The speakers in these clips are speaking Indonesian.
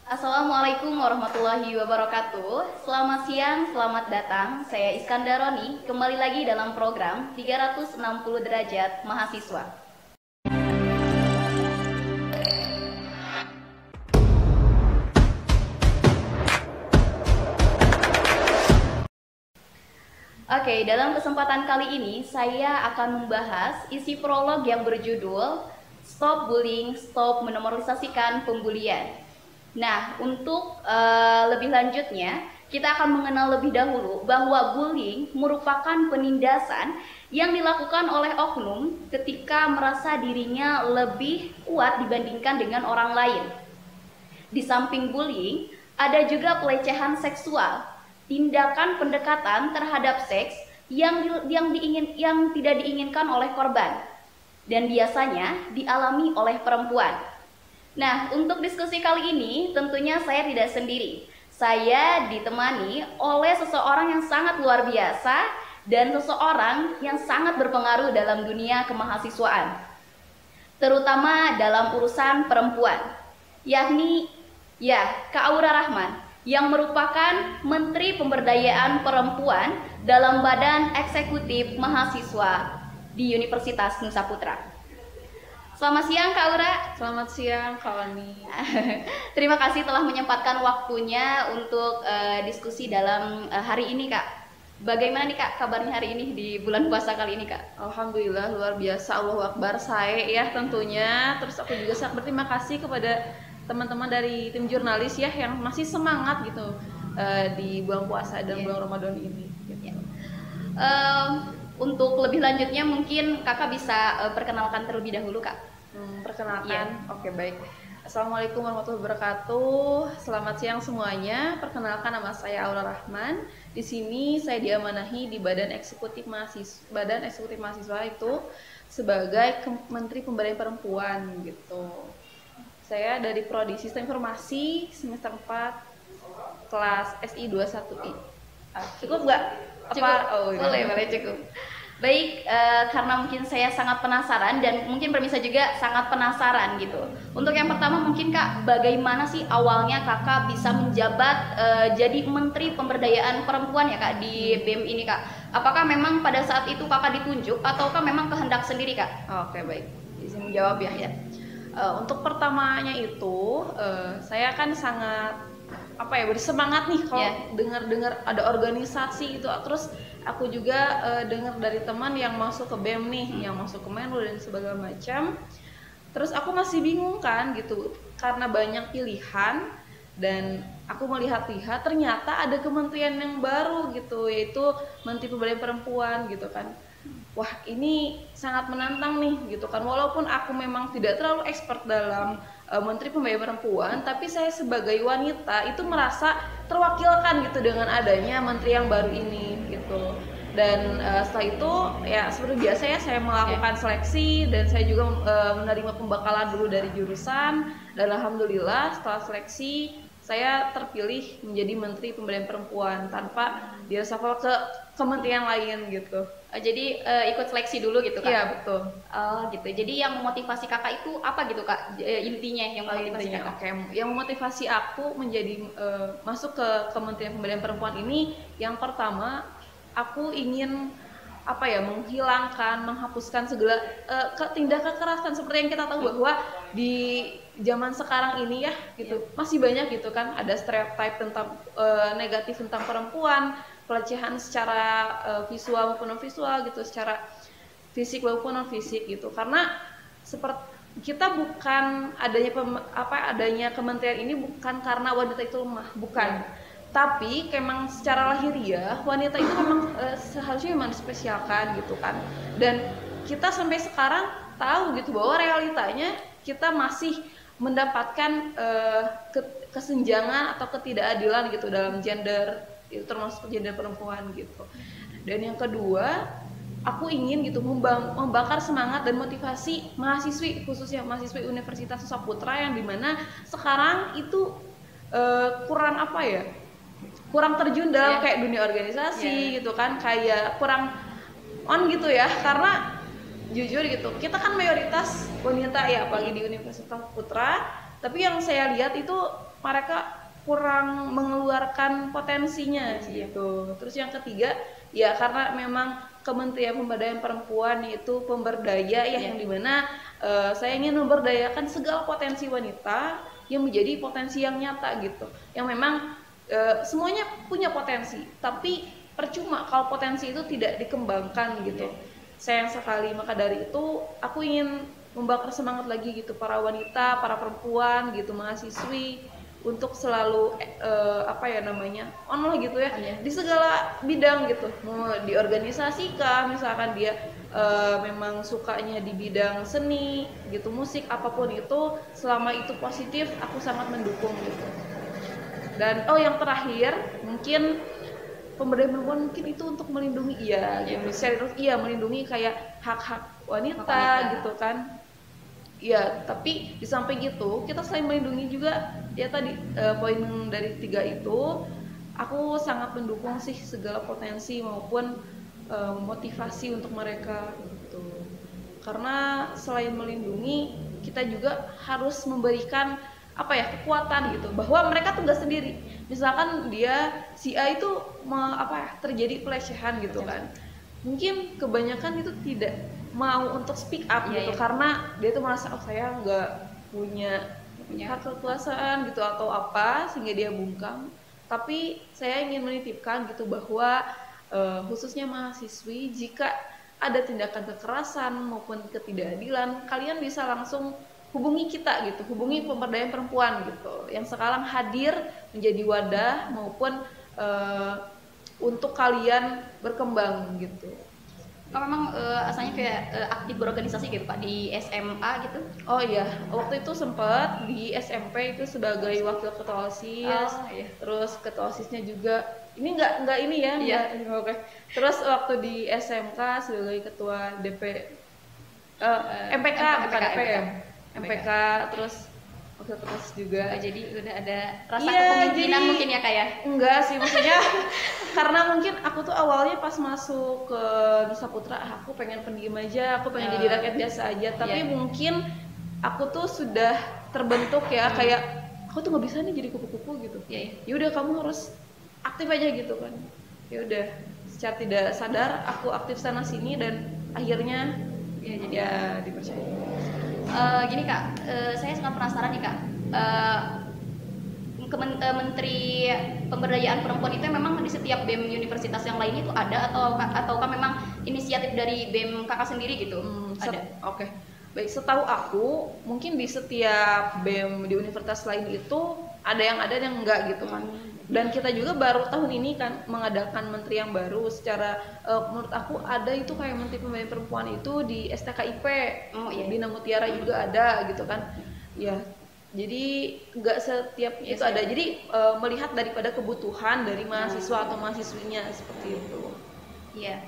Assalamualaikum warahmatullahi wabarakatuh. Selamat siang, selamat datang. Saya Iskandaroni, kembali lagi dalam program 360 derajat mahasiswa. Oke, dalam kesempatan kali ini saya akan membahas isi prolog yang berjudul Stop Bullying, Stop Menormalisasikan Pembulian. Nah, untuk lebih lanjutnya, kita akan mengenal lebih dahulu bahwa bullying merupakan penindasan yang dilakukan oleh oknum ketika merasa dirinya lebih kuat dibandingkan dengan orang lain. Di samping bullying, ada juga pelecehan seksual, tindakan pendekatan terhadap seks yang tidak diinginkan oleh korban dan biasanya dialami oleh perempuan. Nah, untuk diskusi kali ini tentunya saya tidak sendiri. Saya ditemani oleh seseorang yang sangat luar biasa dan seseorang yang sangat berpengaruh dalam dunia kemahasiswaan, terutama dalam urusan perempuan, yakni Kak Aura Rahman, yang merupakan Menteri Pemberdayaan Perempuan dalam Badan Eksekutif Mahasiswa di Universitas Nusa Putra. Selamat siang Kak Aura. Selamat siang Kak Wani. Terima kasih telah menyempatkan waktunya untuk diskusi dalam hari ini Kak. Bagaimana nih Kak kabarnya hari ini di bulan puasa kali ini Kak? Alhamdulillah luar biasa, Allahu Akbar, saya ya tentunya. Terus aku juga sangat berterima kasih kepada teman-teman dari tim jurnalis ya yang masih semangat gitu di bulan puasa dan bulan Ramadan ini gitu. Untuk lebih lanjutnya mungkin kakak bisa perkenalkan terlebih dahulu Kak. Perkenalkan, Oke, baik. Assalamualaikum warahmatullahi wabarakatuh. Selamat siang semuanya. Perkenalkan, nama saya Aura Rahman. Di sini saya diamanahi di Badan Eksekutif Mahasiswa itu sebagai Menteri Pemberdayaan Perempuan gitu. Saya dari Prodi Sistem Informasi semester 4 kelas SI 21I. Cukup nggak? Cukup. Boleh cukup. Baik, karena mungkin saya sangat penasaran dan mungkin pemirsa juga sangat penasaran gitu. Untuk yang pertama mungkin Kak, bagaimana sih awalnya Kakak bisa menjabat jadi Menteri Pemberdayaan Perempuan ya Kak di BEM ini Kak? Apakah memang pada saat itu Kakak ditunjuk ataukah memang kehendak sendiri Kak? Oke, baik. Izin menjawab ya. Untuk pertamanya itu saya kan sangat bersemangat nih kalau dengar ada organisasi itu. Terus aku juga dengar dari teman yang masuk ke BEM nih, yang masuk ke Menlu dan sebagainya macam. Terus aku masih bingung kan gitu karena banyak pilihan, dan aku melihat-lihat ternyata ada kementerian yang baru gitu, yaitu Menteri Pemberdayaan Perempuan gitu kan. Wah, ini sangat menantang nih gitu kan. Walaupun aku memang tidak terlalu expert dalam Menteri Pemberdayaan Perempuan, tapi saya sebagai wanita itu merasa terwakilkan gitu dengan adanya menteri yang baru ini gitu. Dan setelah itu ya seperti biasa ya, saya melakukan seleksi dan saya juga menerima pembekalan dulu dari jurusan, dan alhamdulillah setelah seleksi saya terpilih menjadi Menteri Pemberdayaan Perempuan tanpa direshuffle ke kementerian lain gitu. Jadi ikut seleksi dulu gitu Kak? Iya, betul. Gitu. Jadi yang memotivasi Kakak itu apa gitu Kak? Intinya yang memotivasi Kakak? Oke. Yang memotivasi aku menjadi masuk ke Kementerian Pemberdayaan Perempuan ini, yang pertama aku ingin menghapuskan segala tindakan kekerasan. Seperti yang kita tahu bahwa di zaman sekarang ini ya gitu masih banyak gitu kan, ada stereotip tentang negatif tentang perempuan, pelecehan secara visual maupun non visual gitu, secara fisik maupun non fisik gitu. Karena seperti kita bukan adanya kementerian ini bukan karena wanita itu lemah, bukan. Tapi memang secara lahiriah wanita itu memang seharusnya memang dispesialkan gitu kan. Dan kita sampai sekarang tahu gitu bahwa realitanya kita masih mendapatkan kesenjangan atau ketidakadilan gitu dalam gender, itu termasuk gender perempuan gitu. Dan yang kedua, aku ingin gitu membakar semangat dan motivasi mahasiswi, khususnya mahasiswi Universitas Nusa Putra yang dimana sekarang itu kurang terjun dalam kayak dunia organisasi gitu kan, kayak kurang on gitu ya. Karena jujur gitu, kita kan mayoritas wanita ya, apalagi di Universitas Putra, tapi yang saya lihat itu mereka kurang mengeluarkan potensinya gitu. Terus yang ketiga ya karena memang Kementerian Pemberdayaan Perempuan itu pemberdaya ya, yang dimana saya ingin memberdayakan segala potensi wanita yang menjadi potensi yang nyata gitu, yang memang semuanya punya potensi, tapi percuma kalau potensi itu tidak dikembangkan gitu. Sayang sekali. Maka dari itu aku ingin membakar semangat lagi gitu para wanita, para perempuan gitu, mahasiswi, untuk selalu on lah gitu ya, di segala bidang gitu, mau di organisasi kah, misalkan dia memang sukanya di bidang seni gitu, musik, apapun itu, selama itu positif aku sangat mendukung gitu. Dan yang terakhir mungkin pemberdayaan perempuan mungkin itu untuk melindungi melindungi kayak hak-hak wanita gitu kan. Ya, tapi di samping itu kita selain melindungi juga ya tadi poin dari 3 itu, aku sangat mendukung sih segala potensi maupun motivasi untuk mereka gitu. Karena selain melindungi, kita juga harus memberikan kekuatan gitu, bahwa mereka tuh nggak sendiri. Misalkan si A itu terjadi pelecehan gitu kan, mungkin kebanyakan itu tidak mau untuk speak up gitu, karena dia tuh merasa saya nggak punya hak kekuasaan gitu atau apa, sehingga dia bungkam. Tapi saya ingin menitipkan gitu bahwa khususnya mahasiswi, jika ada tindakan kekerasan maupun ketidakadilan, kalian bisa langsung hubungi kita gitu, hubungi pemberdayaan perempuan gitu, yang sekarang hadir menjadi wadah maupun untuk kalian berkembang gitu. Memang asalnya kayak aktif berorganisasi gitu Pak di SMA gitu? Oh iya, waktu itu sempat di SMP itu sebagai wakil ketua OSIS, terus ketua OSISnya juga. Ini nggak ini ya? Oke. Terus waktu di SMK sebagai ketua MPK, bukan DPM. MPK, terus wakil ketua OSIS juga. Jadi udah ada rasa kepemimpinan mungkin ya kayak? Enggak sih, maksudnya karena mungkin aku tuh awalnya pas masuk ke Nusa Putra, aku pengen pendiam aja, aku pengen jadi rakyat biasa aja, tapi mungkin aku tuh sudah terbentuk ya, kayak aku tuh nggak bisa nih jadi kupu-kupu gitu. Ya udah, kamu harus aktif aja gitu kan. Ya udah, secara tidak sadar aku aktif sana sini dan akhirnya jadi dipercaya. Gini Kak, saya sangat penasaran nih Kak. Menteri Pemberdayaan Perempuan itu memang di setiap BEM universitas yang lain itu ada ataukah memang inisiatif dari BEM Kakak sendiri gitu? Ada. Oke. Baik, setahu aku mungkin di setiap BEM di universitas lain itu ada yang enggak gitu kan. Dan kita juga baru tahun ini kan mengadakan menteri yang baru. Secara menurut aku ada itu kayak Menteri Pemberdayaan Perempuan itu di STKIP, Bina Mutiara juga ada gitu kan. Ya, jadi nggak setiap itu ada. Jadi melihat daripada kebutuhan dari mahasiswa atau mahasiswinya seperti itu. Iya.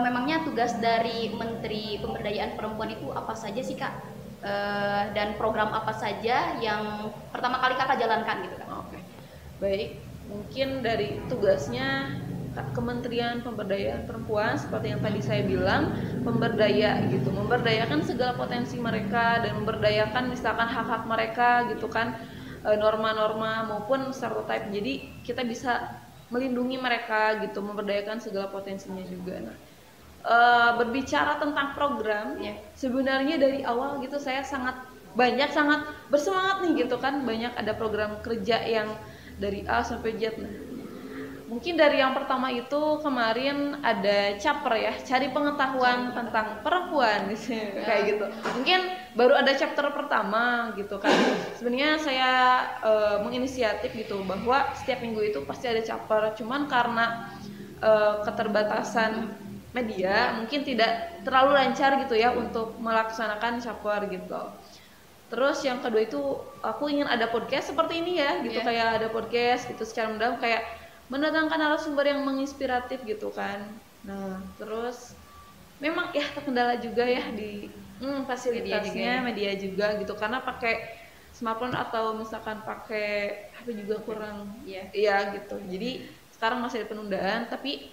Memangnya tugas dari Menteri Pemberdayaan Perempuan itu apa saja sih Kak? Dan program apa saja yang pertama kali Kakak jalankan gitu Kak? Oke. Baik, mungkin dari tugasnya Kementerian Pemberdayaan Perempuan seperti yang tadi saya bilang, memberdayakan segala potensi mereka dan memberdayakan misalkan hak-hak mereka gitu kan, norma-norma maupun stereotype. Jadi kita bisa melindungi mereka gitu, memberdayakan segala potensinya juga. Nah, berbicara tentang program, sebenarnya dari awal gitu saya sangat bersemangat nih gitu kan, banyak ada program kerja yang dari A sampai Z. Nah, mungkin dari yang pertama itu kemarin ada chapter ya, cari pengetahuan tentang perempuan kayak gitu. Mungkin baru ada chapter pertama gitu kan. Sebenarnya saya menginisiatif gitu bahwa setiap minggu itu pasti ada chapter, cuman karena keterbatasan media mungkin tidak terlalu lancar gitu ya untuk melaksanakan chapter gitu. Terus yang kedua itu aku ingin ada podcast seperti ini ya gitu, kayak ada podcast gitu secara mendalam, kayak mendatangkan narasumber yang menginspiratif gitu kan. Nah, terus memang ya terkendala juga ya di fasilitasnya media juga gitu, karena pakai smartphone atau misalkan pakai HP juga kurang ya gitu. Jadi sekarang masih ada penundaan, tapi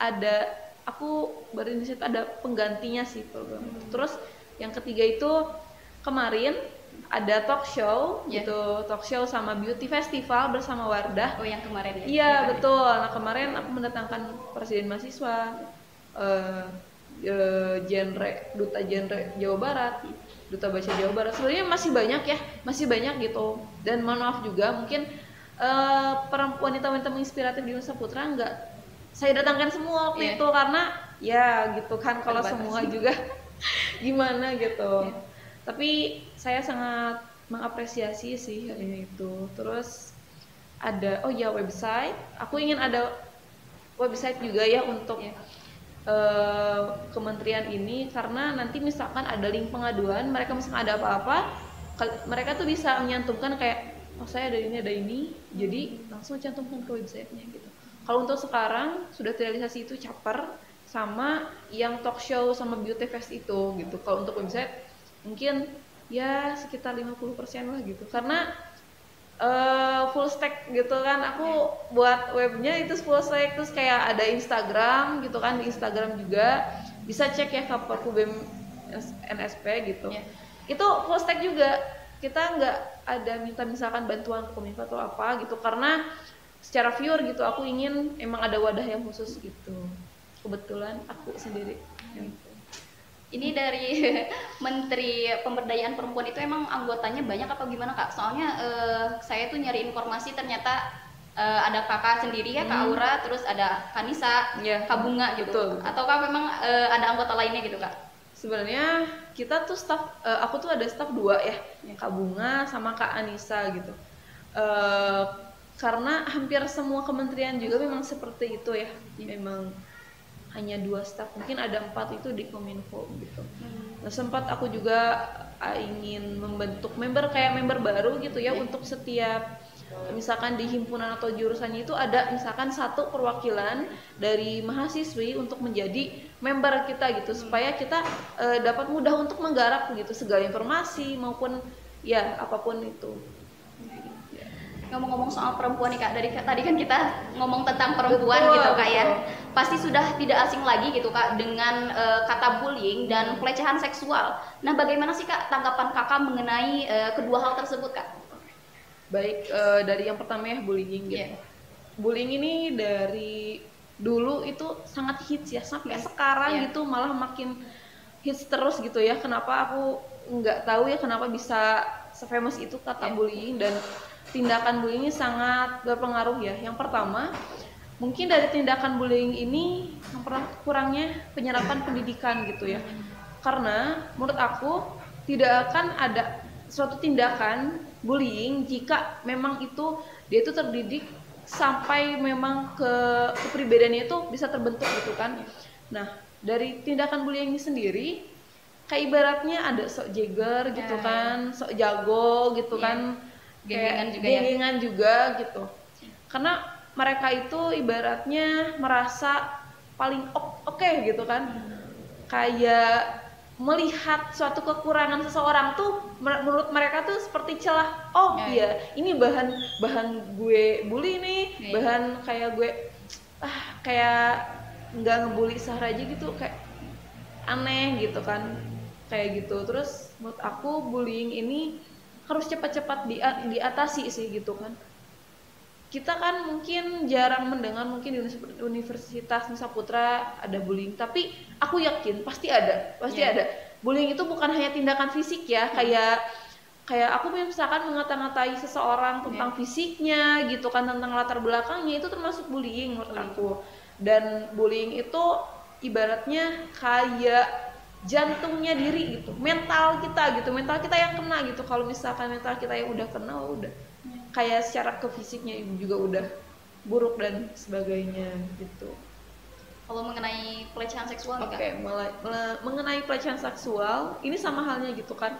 aku berinisiatif ada penggantinya sih program. Terus yang ketiga itu kemarin ada talk show gitu, talk show sama beauty festival bersama Wardah. Oh, yang kemarin ya? Iya betul. Nah kemarin aku mendatangkan presiden mahasiswa, duta genre Jawa Barat, duta bahasa Jawa Barat. Sebenarnya masih banyak ya, masih banyak gitu. Dan mohon maaf juga mungkin wanita-wanita menginspiratif di Nusa Putra nggak saya datangkan semua waktu itu karena ya gitu kan kalau semua juga gimana gitu. Tapi saya sangat mengapresiasi sih ini itu. Terus ada website. Aku ingin ada website juga ya untuk kementerian ini, karena nanti misalkan ada link pengaduan, mereka misalkan ada apa-apa, mereka tuh bisa menyantumkan kayak saya ada ini, jadi langsung cantumkan ke websitenya gitu. Kalau untuk sekarang sudah terrealisasi itu caper sama yang talk show sama beauty fest itu gitu. Kalau untuk website mungkin ya sekitar 50% lah gitu, karena full stack gitu kan, aku buat webnya itu full stack. Terus kayak ada Instagram gitu kan, di Instagram juga bisa cek ya Kapolku BEM NSP gitu, itu full stack juga. Kita nggak ada minta misalkan bantuan ke Kominfo atau apa gitu, karena secara viewer gitu aku ingin emang ada wadah yang khusus gitu. Kebetulan aku sendiri Ini dari Menteri Pemberdayaan Perempuan itu emang anggotanya banyak atau gimana Kak? Soalnya saya tuh nyari informasi ternyata ada kakak sendiri ya, Kak Aura, terus ada Kanisa, Kak Bunga gitu. Betul. Ataukah memang ada anggota lainnya gitu Kak? Sebenarnya kita tuh staff, aku tuh ada staff 2 ya, Kak Bunga sama Kak Anissa gitu. Karena hampir semua kementerian juga memang seperti itu ya, memang hanya 2 staff, mungkin ada 4 itu di Kominfo gitu. Nah, sempat aku juga ingin membentuk member baru gitu ya, untuk setiap misalkan di himpunan atau jurusannya itu ada misalkan 1 perwakilan dari mahasiswi untuk menjadi member kita gitu, supaya kita dapat mudah untuk menggarap gitu segala informasi maupun ya apapun itu. Ngomong-ngomong soal perempuan nih Kak, dari tadi kan kita ngomong tentang perempuan gitu Kak ya, pasti sudah tidak asing lagi gitu Kak dengan kata bullying dan pelecehan seksual. Nah bagaimana sih Kak tanggapan Kakak mengenai kedua hal tersebut Kak? Baik, dari yang pertama ya bullying gitu. Bullying ini dari dulu itu sangat hits ya, sampai sekarang gitu malah makin hits terus gitu ya. Kenapa aku nggak tahu ya kenapa bisa se-famous itu kata bullying, dan tindakan bullying ini sangat berpengaruh ya. Yang pertama, mungkin dari tindakan bullying ini yang kurangnya penyerapan pendidikan gitu ya. Karena menurut aku tidak akan ada suatu tindakan bullying jika memang itu dia itu terdidik sampai memang kepribadiannya itu bisa terbentuk gitu kan. Nah, dari tindakan bullying ini sendiri kayak ibaratnya ada sok jeger gitu kan, sok jago gitu kan. Genggengan juga gitu, karena mereka itu ibaratnya merasa paling oke gitu kan, kayak melihat suatu kekurangan seseorang tuh menurut mereka tuh seperti celah. Ini bahan gue bully nih, bahan kayak gue kayak nggak ngebully Sahra aja gitu, kayak aneh gitu kan, kayak gitu. Terus menurut aku bullying ini harus cepat-cepat diatasi sih gitu kan. Kita kan mungkin jarang mendengar mungkin di Universitas Nusa Putra ada bullying, tapi aku yakin pasti ada. Bullying itu bukan hanya tindakan fisik ya, kayak aku misalkan mengata-ngatai seseorang tentang fisiknya gitu kan, tentang latar belakangnya, itu termasuk bullying menurut aku. Dan bullying itu ibaratnya kayak jantungnya diri gitu, mental kita yang kena gitu. Kalau misalkan mental kita yang udah kena, udah kayak secara ke fisiknya juga udah buruk dan sebagainya gitu. Kalau mengenai pelecehan seksual mengenai pelecehan seksual ini sama halnya gitu kan.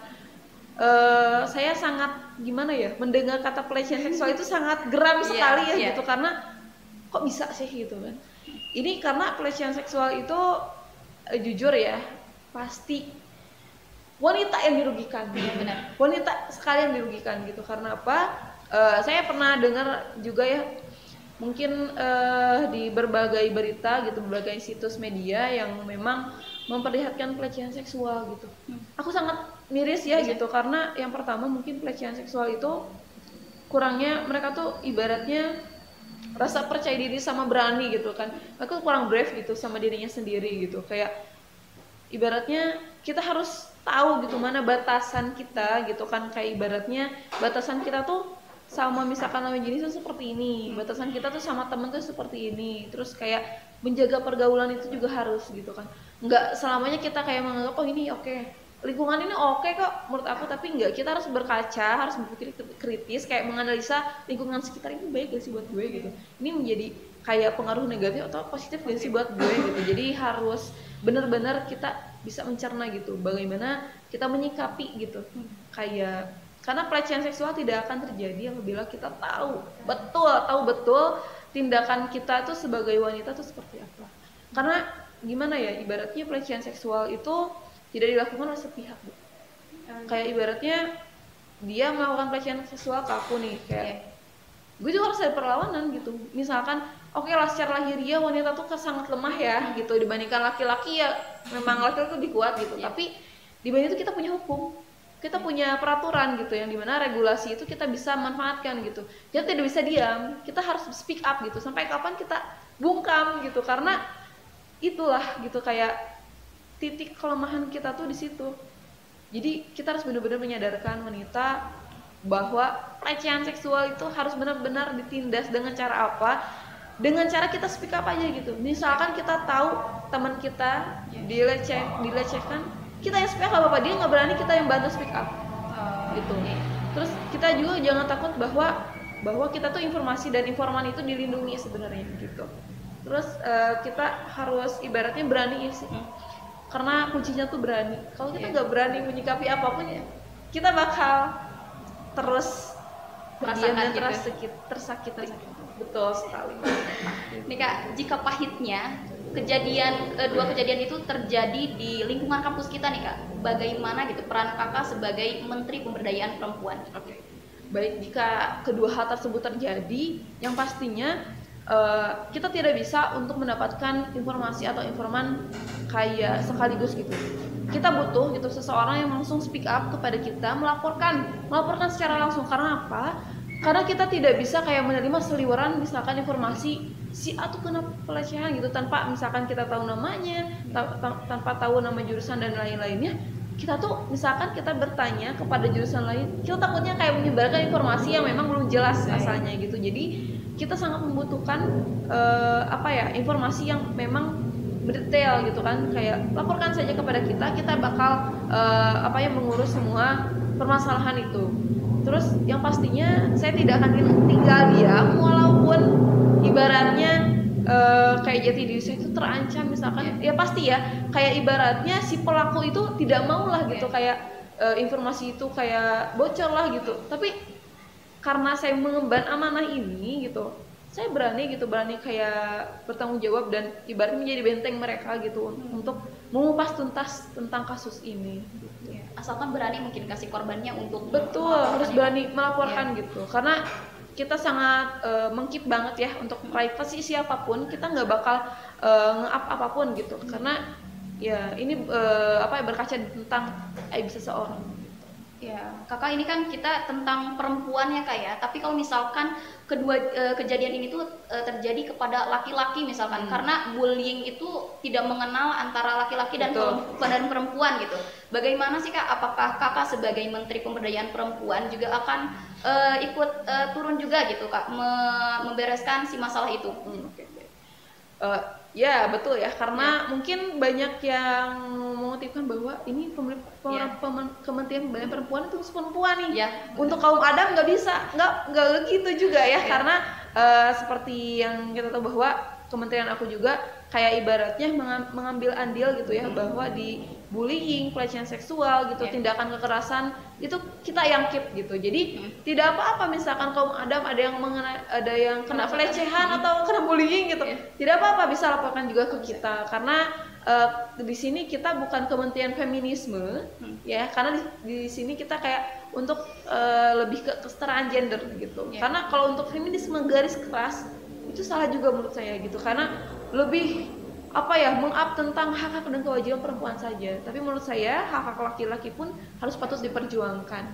Saya sangat gimana ya, mendengar kata pelecehan seksual itu sangat geram sekali ya gitu, karena kok bisa sih gitu kan. Ini karena pelecehan seksual itu jujur ya, pasti wanita yang dirugikan. Benar. Wanita sekalian dirugikan gitu. Karena apa? Saya pernah dengar juga ya, mungkin di berbagai berita gitu, berbagai situs media yang memang memperlihatkan pelecehan seksual gitu. Aku sangat miris ya gitu, karena yang pertama mungkin pelecehan seksual itu kurangnya mereka tuh ibaratnya rasa percaya diri sama berani gitu kan, mereka kurang brave gitu sama dirinya sendiri gitu, kayak ibaratnya kita harus tahu gitu mana batasan kita gitu kan, kayak ibaratnya batasan kita tuh sama misalkan lawan jenis tuh seperti ini, batasan kita tuh sama temen tuh seperti ini, terus kayak menjaga pergaulan itu juga harus gitu kan, nggak selamanya kita kayak menganggap oh ini oke, lingkungan ini oke kok menurut aku, tapi enggak, kita harus berkaca, harus berpikir kritis, kayak menganalisa lingkungan sekitar ini baik gak sih buat gue gitu, ini menjadi kayak pengaruh negatif atau positif gak sih buat gue gitu. Jadi harus benar-benar kita bisa mencerna gitu bagaimana kita menyikapi gitu, kayak karena pelecehan seksual tidak akan terjadi apabila kita tahu betul tindakan kita tuh sebagai wanita tuh seperti apa. Karena gimana ya, ibaratnya pelecehan seksual itu tidak dilakukan oleh sepihak gitu. Kayak ibaratnya dia melakukan pelecehan seksual ke aku nih, kayak gue juga harus ada perlawanan gitu. Misalkan oke lah secara lahiriah wanita tuh sangat lemah ya gitu dibandingkan laki-laki, ya memang laki-laki lebih kuat gitu, tapi dibanding itu kita punya hukum, kita punya peraturan gitu, yang dimana regulasi itu kita bisa manfaatkan gitu. Kita tidak bisa diam, kita harus speak up gitu, sampai kapan kita bungkam gitu, karena itulah gitu kayak titik kelemahan kita tuh di situ. Jadi kita harus benar-benar menyadarkan wanita bahwa pelecehan seksual itu harus benar-benar ditindas dengan cara apa? Dengan cara kita speak up aja gitu. Misalkan kita tahu teman kita dilecehkan, kita yang speak up, apa dia nggak berani, kita yang bantu speak up gitu. Terus kita juga jangan takut bahwa kita tuh informasi dan informan itu dilindungi sebenarnya gitu. Terus kita harus ibaratnya berani sih, karena kuncinya tuh berani. Kalau kita nggak berani menyikapi apapun ya, kita bakal terus merasakan gitu, tersakiti. Betul sekali. Nih Kak, jika pahitnya dua kejadian itu terjadi di lingkungan kampus kita nih Kak, bagaimana gitu peran Kakak sebagai Menteri Pemberdayaan Perempuan? Oke. Baik, jika kedua hal tersebut terjadi, yang pastinya kita tidak bisa untuk mendapatkan informasi atau informan kayak sekaligus gitu. Kita butuh gitu seseorang yang langsung speak up kepada kita, melaporkan secara langsung. Karena apa? Karena kita tidak bisa kayak menerima seliweran misalkan informasi si A tuh kena pelecehan gitu tanpa misalkan kita tahu namanya, tanpa tahu nama jurusan dan lain-lainnya. Kita tuh misalkan kita bertanya kepada jurusan lain, kita takutnya kayak menyebarkan informasi yang memang belum jelas asalnya gitu. Jadi kita sangat membutuhkan informasi yang memang berdetail gitu kan, kayak laporkan saja kepada kita bakal mengurus semua permasalahan itu. Terus yang pastinya saya tidak akan tinggal diam walaupun ibaratnya kayak jati diri saya itu terancam misalkan, ya pasti ya, kayak ibaratnya si pelaku itu tidak mau lah gitu, kayak informasi itu kayak bocor lah gitu. Tapi karena saya mengemban amanah ini gitu, saya berani kayak bertanggung jawab dan ibaratnya menjadi benteng mereka gitu untuk mengupas tuntas tentang kasus ini. Asalkan berani mungkin kasih korbannya untuk harus berani melaporkan gitu, karena kita sangat mengkeep banget ya untuk privasi siapapun, kita nggak bakal nge-up apapun gitu, karena ya ini berkaca tentang aib seseorang. Ya, Kakak ini kan kita tentang perempuan ya Kak ya, tapi kalau misalkan kedua kejadian ini tuh terjadi kepada laki-laki misalkan, karena bullying itu tidak mengenal antara laki-laki dan perempuan gitu. Bagaimana sih Kak, apakah Kakak sebagai Menteri Pemberdayaan Perempuan juga akan ikut turun juga gitu Kak, membereskan si masalah itu? Ya betul ya, karena mungkin banyak yang mengutipkan bahwa ini Kementerian Pemberdayaan Perempuan itu perempuan nih, untuk kaum Adam nggak bisa, nggak gitu juga ya, karena seperti yang kita tahu bahwa kementerian aku juga kayak ibaratnya mengambil andil gitu ya, bahwa di bullying, pelecehan seksual gitu, tindakan kekerasan itu kita yang keep gitu. Jadi tidak apa-apa misalkan kaum Adam ada yang kena pelecehan atau kena bullying gitu, tidak apa-apa, bisa laporkan juga ke kita, karena di sini kita bukan kementerian feminisme ya, karena di sini kita kayak untuk lebih ke kesetaraan gender gitu. Karena kalau untuk feminisme garis keras itu salah juga menurut saya gitu, karena lebih apa ya, meng-up tentang hak-hak dan kewajiban perempuan saja, tapi menurut saya hak-hak laki-laki pun harus patut diperjuangkan.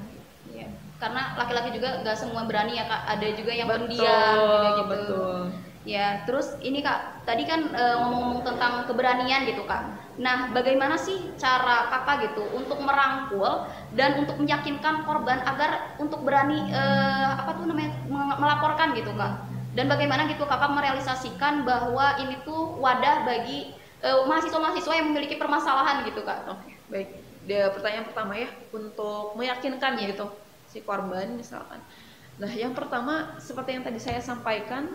Ya, karena laki-laki juga nggak semua berani ya Kak, ada juga yang Betul, pendiam juga gitu. betul. Ya, terus ini Kak, tadi kan ngomong-ngomong tentang keberanian gitu Kak. Nah, bagaimana sih cara Kakak gitu untuk merangkul dan untuk meyakinkan korban agar untuk berani apa tuh namanya melaporkan gitu Kak? Dan bagaimana gitu Kakak merealisasikan bahwa ini tuh wadah bagi mahasiswa-mahasiswa yang memiliki permasalahan gitu Kak? Oke, baik. Dia pertanyaan pertama ya, untuk meyakinkan gitu si korban misalkan. Nah, yang pertama seperti yang tadi saya sampaikan,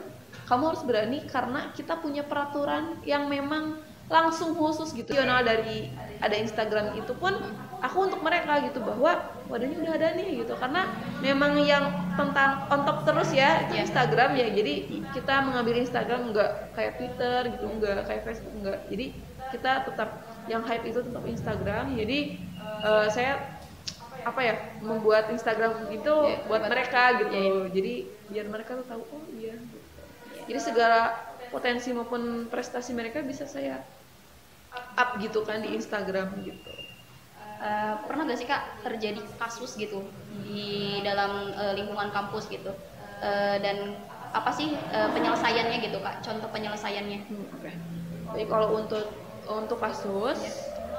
kamu harus berani karena kita punya peraturan yang memang langsung khusus gitu. Dari ada Instagram itu pun aku untuk mereka gitu, bahwa wadahnya udah ada nih gitu, karena memang yang tentang on top terus ya itu Instagram ya. Jadi kita mengambil Instagram nggak kayak Twitter gitu, nggak kayak Facebook, nggak. Jadi kita tetap yang hype itu tetap Instagram. Jadi saya apa ya, membuat Instagram itu buat mereka gitu. Jadi biar mereka tuh tahu, oh iya. Jadi segala potensi maupun prestasi mereka bisa saya up gitu kan di Instagram gitu. Pernah gak sih Kak terjadi kasus gitu di dalam lingkungan kampus gitu, dan apa sih penyelesaiannya gitu Kak, contoh penyelesaiannya? Okay. Jadi kalau untuk kasus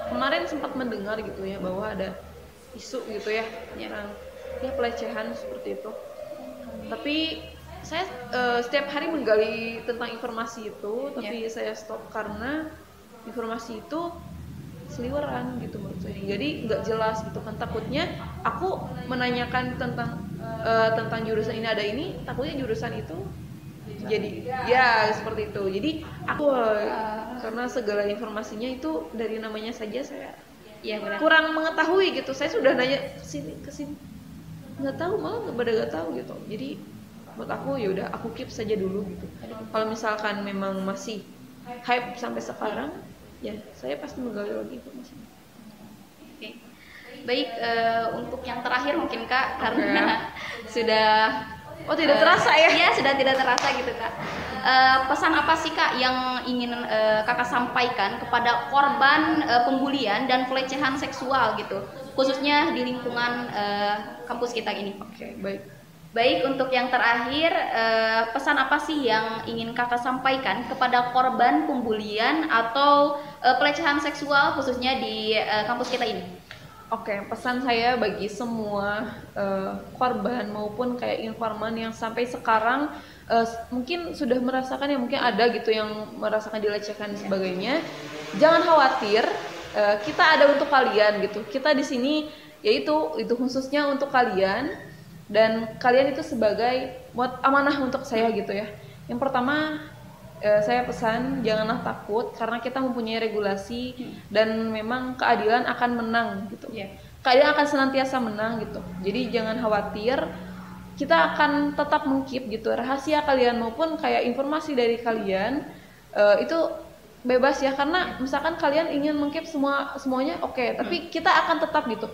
kemarin sempat mendengar gitu ya, bahwa ada isu gitu ya tentang pelecehan seperti itu. Tapi saya setiap hari menggali tentang informasi itu, tapi saya stop karena informasi itu seliweran gitu menurut saya. Jadi nggak jelas gitu kan, takutnya aku menanyakan tentang jurusan ini ada ini, takutnya jurusan itu jadi ya seperti itu. Jadi aku karena segala informasinya itu dari namanya saja saya kurang mengetahui gitu. Saya sudah nanya kesini nggak tahu, malah nggak tahu gitu. Jadi buat aku ya udah, aku keep saja dulu gitu. Kalau misalkan memang masih hype sampai sekarang, ya saya pasti menggali lagi informasinya. Oke. Baik, untuk yang terakhir mungkin Kak, karena sudah tidak terasa ya? Iya, sudah tidak terasa gitu Kak. Pesan apa sih Kak yang ingin Kakak sampaikan kepada korban pembulian dan pelecehan seksual gitu, khususnya di lingkungan kampus kita ini? Oke, baik. Baik, untuk yang terakhir, pesan apa sih yang ingin Kakak sampaikan kepada korban pembulian atau pelecehan seksual khususnya di kampus kita ini? Oke, pesan saya bagi semua korban maupun kayak informan yang sampai sekarang mungkin sudah merasakan, ya mungkin ada gitu yang merasakan dilecehkan dan sebagainya. Jangan khawatir, kita ada untuk kalian gitu. Kita di sini yaitu itu khususnya untuk kalian. Dan kalian itu sebagai buat amanah untuk saya gitu ya. Yang pertama saya pesan janganlah takut, karena kita mempunyai regulasi dan memang keadilan akan menang gitu. Keadilan akan senantiasa menang gitu. Jadi jangan khawatir, kita akan tetap mengkeep gitu rahasia kalian maupun kayak informasi dari kalian itu bebas ya, karena misalkan kalian ingin mengkeep semuanya oke, tapi kita akan tetap gitu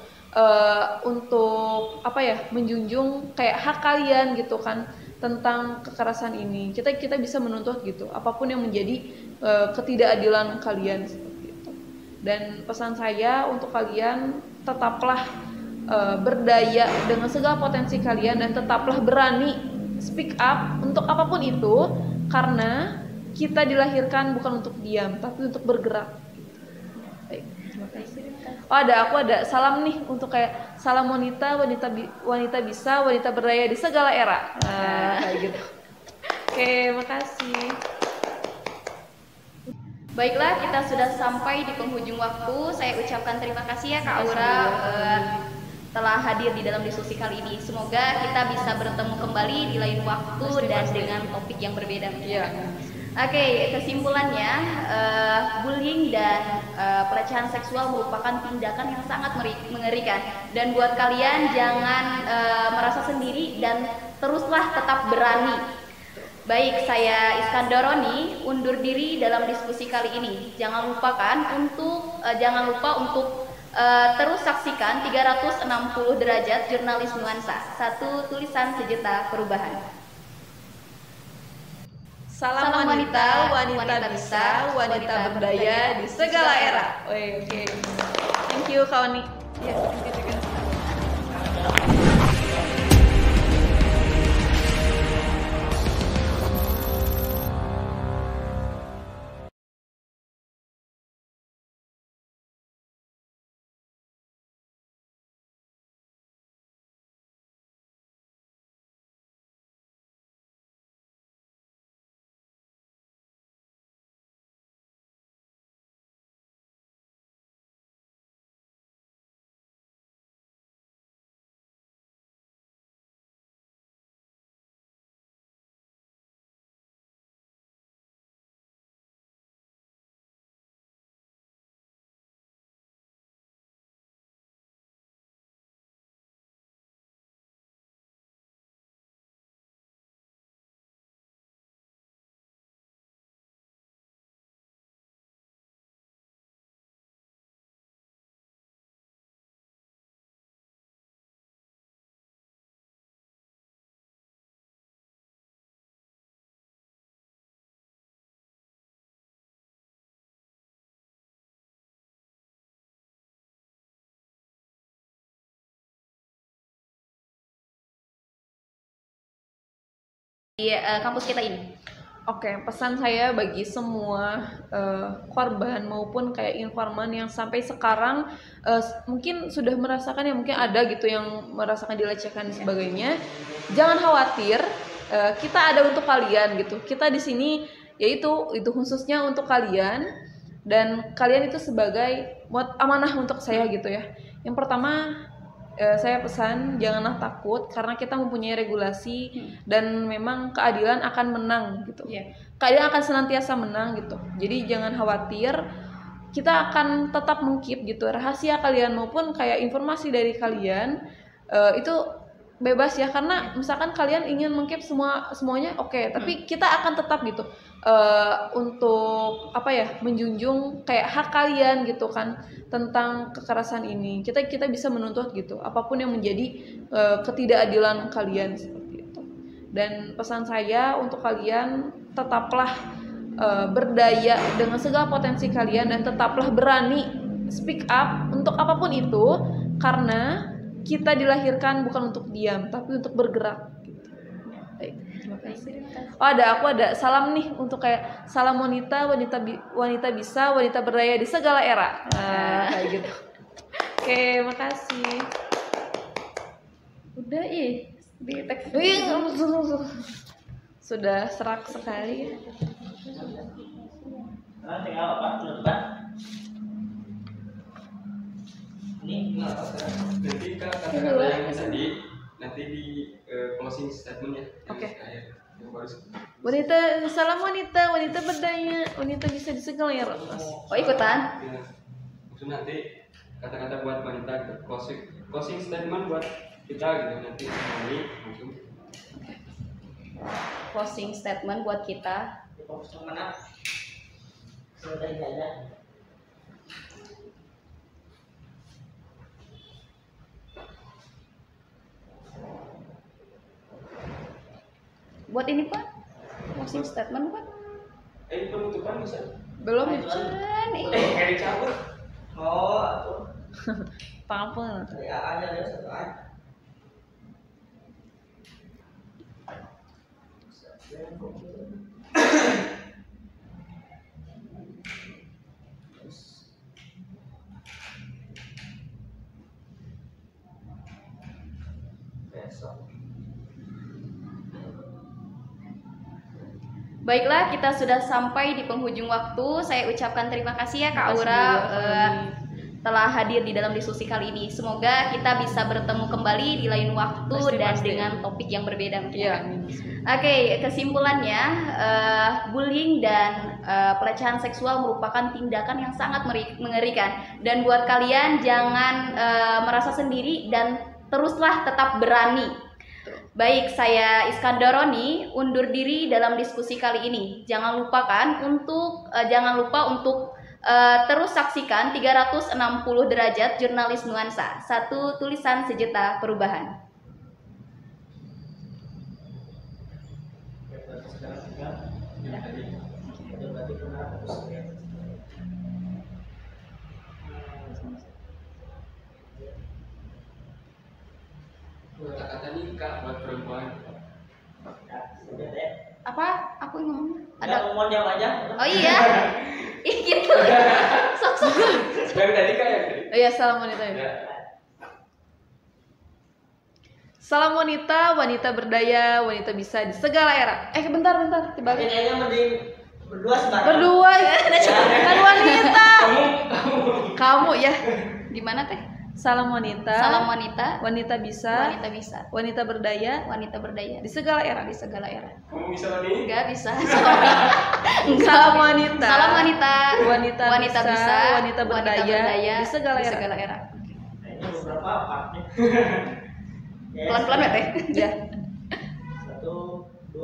untuk apa ya, menjunjung kayak hak kalian gitu kan tentang kekerasan ini. Kita bisa menuntut gitu apapun yang menjadi ketidakadilan kalian seperti itu. Dan pesan saya untuk kalian, tetaplah berdaya dengan segala potensi kalian dan tetaplah berani speak up untuk apapun itu, karena kita dilahirkan bukan untuk diam tapi untuk bergerak. Baik, terima kasih. Aku ada salam nih untuk kayak salam wanita bisa, wanita berdaya di segala era. Kayak gitu. Oke, makasih. Baiklah, kita sudah sampai di penghujung waktu. Saya ucapkan terima kasih ya Kak Aura telah hadir di dalam diskusi kali ini. Semoga kita bisa bertemu kembali di lain waktu dan dengan topik yang berbeda. Oke, kesimpulannya bullying dan pelecehan seksual merupakan tindakan yang sangat mengerikan, dan buat kalian jangan merasa sendiri dan teruslah tetap berani. Baik, saya Iskandaroni undur diri dalam diskusi kali ini. Jangan lupa untuk terus saksikan 360 derajat jurnalis nuansa, satu tulisan sejuta perubahan. Salam wanita, wanita bisa, wanita berdaya di segala era. Oke. Thank you Kak Oni. Ya, thank you juga. Di kampus kita ini. Oke, pesan saya bagi semua korban maupun kayak informan yang sampai sekarang mungkin sudah merasakan, ya mungkin ada gitu yang merasakan dilecehkan dan sebagainya. Jangan khawatir, kita ada untuk kalian gitu. Kita di sini yaitu itu khususnya untuk kalian, dan kalian itu sebagai amanah untuk saya gitu ya. Yang pertama, saya pesan janganlah takut karena kita mempunyai regulasi dan memang keadilan akan menang gitu. Keadilan akan senantiasa menang gitu. Jadi jangan khawatir, kita akan tetap mengkeep gitu rahasia kalian maupun kayak informasi dari kalian itu bebas ya, karena misalkan kalian ingin mengkeep semuanya oke, tapi kita akan tetap gitu untuk apa ya, menjunjung kayak hak kalian gitu kan tentang kekerasan ini. Kita bisa menuntut gitu apapun yang menjadi ketidakadilan kalian seperti itu. Dan pesan saya untuk kalian, tetaplah berdaya dengan segala potensi kalian dan tetaplah berani speak up untuk apapun itu, karena kita dilahirkan bukan untuk diam tapi untuk bergerak gitu. Baik, terima kasih. Oh, aku ada salam nih untuk kayak salam wanita bisa, wanita berdaya di segala era. Kayak gitu. Oke, makasih. Udah di teks. Sudah serak sekali. Tinggal apa? Penutupan. Ini nanti kata-kata yang tadi nanti di closing statement ya. Oke. Yang Salam wanita berdaya, wanita bisa di segala era. Oh, ikutan. Ya, maksud nanti kata-kata buat wanita, closing statement buat kita gitu nanti ini langsung. Closing statement buat kita. fokus yang mana? Sudah ini aja. Buat ini Pak, closing statement Pak. Penutupan bisa? Belum ya? Kayak dicabut. Oh, itu. Apa? Ya aja ya satu aja. Baiklah, kita sudah sampai di penghujung waktu. Saya ucapkan terima kasih ya Kak Aura telah hadir di dalam diskusi kali ini. Semoga kita bisa bertemu kembali di lain waktu dan dengan topik yang berbeda. Iya. Oke, kesimpulannya bullying dan pelecehan seksual merupakan tindakan yang sangat mengerikan. Dan buat kalian jangan merasa sendiri dan teruslah tetap berani. Baik, saya Iskandaroni undur diri dalam diskusi kali ini. Jangan lupa untuk terus saksikan 360 derajat jurnalis nuansa, satu tulisan sejuta perubahan. sekarang tinggal yang tadi. Itu berarti benar atau salah? Kata-kata nikah buat perempuan. Ya, sudah deh. Apa? Aku ngomong. Ada mau jawab aja. Oh iya. Ih gitu. Sok-sok. Yang tadi kan yang tadi. Oh iya, salam wanita ya. Ya. Salam wanita, wanita berdaya, wanita bisa di segala era. Bentar, dibalik. Kayaknya mending berdua sebarang. Berdua ya, kan wanita. Kamu ya. Gimana teh? Salam wanita. Salam wanita. Wanita bisa. Wanita bisa. Wanita berdaya. Wanita berdaya Di segala era. di segala era. Kamu bisa lagi? Enggak bisa. Salam wanita. Salam wanita. Wanita bisa. Wanita berdaya. Di di segala era. segala era. Kayaknya beberapa partnya. Pelan-pelan ya teh. Ya. 1, 2.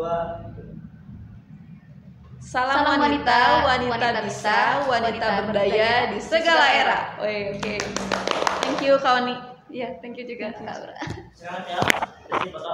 Salam wanita, wanita bisa, wanita berdaya di segala era. Oke. Thank you Kak Wani. Iya, thank you juga Kak Aura. Sekarang ya, jadi foto.